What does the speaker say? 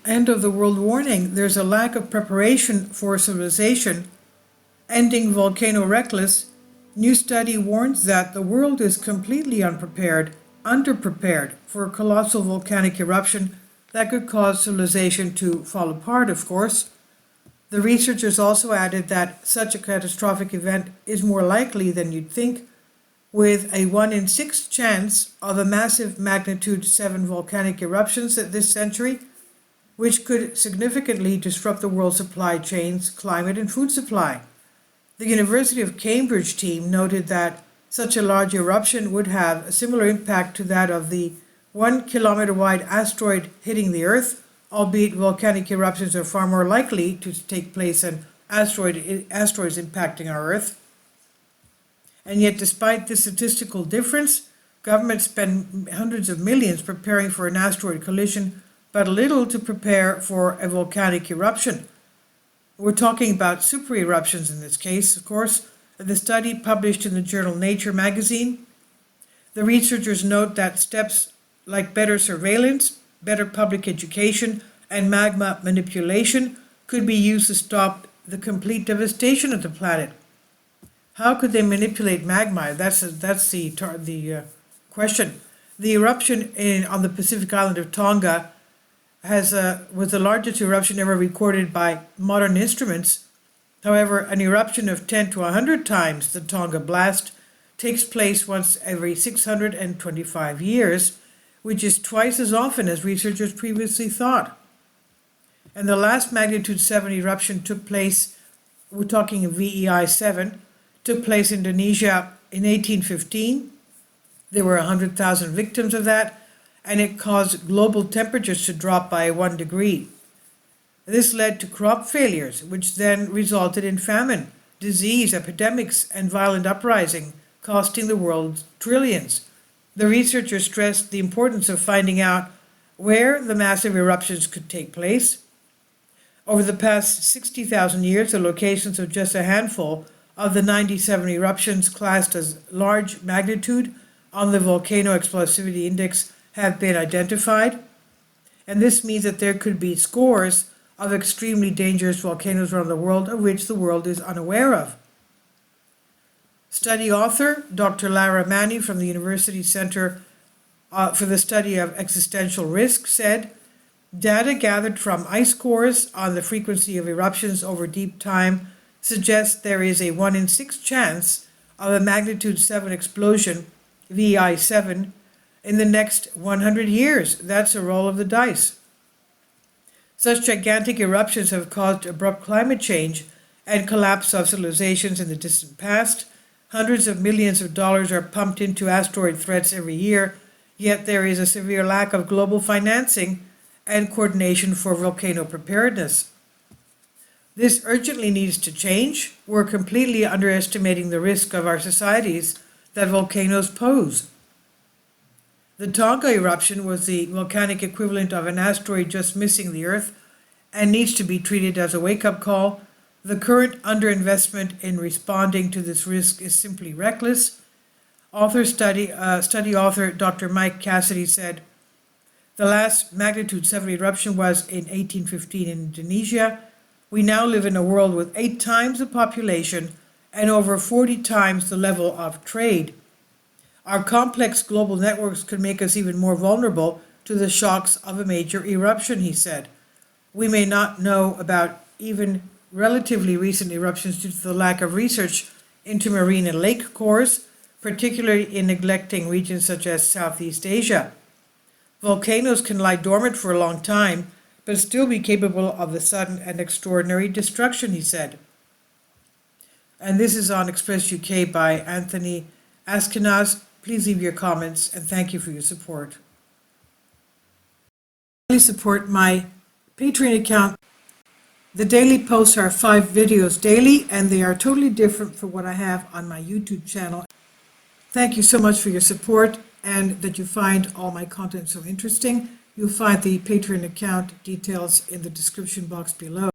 end of the world warning, there's a lack of preparation for civilization, ending volcano reckless. New study warns that the world is completely underprepared for a colossal volcanic eruption that could cause civilization to fall apart, of course. The researchers also added that such a catastrophic event is more likely than you'd think, with a 1 in 6 chance of a massive magnitude 7 volcanic eruptions this century, which could significantly disrupt the world's supply chains, climate, and food supply. The University of Cambridge team noted that such a large eruption would have a similar impact to that of the 1 kilometer wide asteroid hitting the Earth, albeit volcanic eruptions are far more likely to take place than asteroids impacting our Earth. And yet, despite this statistical difference, governments spend hundreds of millions preparing for an asteroid collision, but little to prepare for a volcanic eruption. We're talking about supereruptions in this case, of course. The study published in the journal Nature magazine. The researchers note that steps like better surveillance, better public education, and magma manipulation could be used to stop the complete devastation of the planet. How could they manipulate magma? That's the question. The eruption on the Pacific island of Tonga was the largest eruption ever recorded by modern instruments. However, an eruption of 10 to 100 times the Tonga blast takes place once every 625 years, which is twice as often as researchers previously thought. And the last magnitude 7 eruption took place, we're talking of VEI 7, took place in Indonesia in 1815. There were 100,000 victims of that, and it caused global temperatures to drop by 1 degree. This led to crop failures, which then resulted in famine, disease, epidemics, and violent uprising, costing the world trillions. The researchers stressed the importance of finding out where the massive eruptions could take place. Over the past 60,000 years, the locations of just a handful of the 97 eruptions classed as large magnitude on the Volcano Explosivity Index have been identified. And this means that there could be scores of extremely dangerous volcanoes around the world, of which the world is unaware of. Study author Dr. Lara Mani from the University Center for the Study of Existential Risk said, data gathered from ice cores on the frequency of eruptions over deep time suggests there is a 1 in 6 chance of a magnitude 7 explosion, VEI 7, in the next 100 years. That's a roll of the dice. Such gigantic eruptions have caused abrupt climate change and collapse of civilizations in the distant past. Hundreds of millions of dollars are pumped into asteroid threats every year, yet there is a severe lack of global financing and coordination for volcano preparedness. This urgently needs to change. We're completely underestimating the risk of our societies that volcanoes pose. The Tonga eruption was the volcanic equivalent of an asteroid just missing the Earth and needs to be treated as a wake-up call. The current underinvestment in responding to this risk is simply reckless. Study author Dr. Mike Cassidy said, the last magnitude 7 eruption was in 1815 in Indonesia. We now live in a world with 8 times the population and over 40 times the level of trade. Our complex global networks could make us even more vulnerable to the shocks of a major eruption, he said. We may not know about even relatively recent eruptions due to the lack of research into marine and lake cores, particularly in neglecting regions such as Southeast Asia. Volcanoes can lie dormant for a long time, but still be capable of a sudden and extraordinary destruction, he said. And this is on Express UK by Anthony Askenaz. Please leave your comments, and thank you for your support. Please support my Patreon account. The daily posts are 5 videos daily, and they are totally different from what I have on my YouTube channel. Thank you so much for your support and that you find all my content so interesting. You'll find the Patreon account details in the description box below.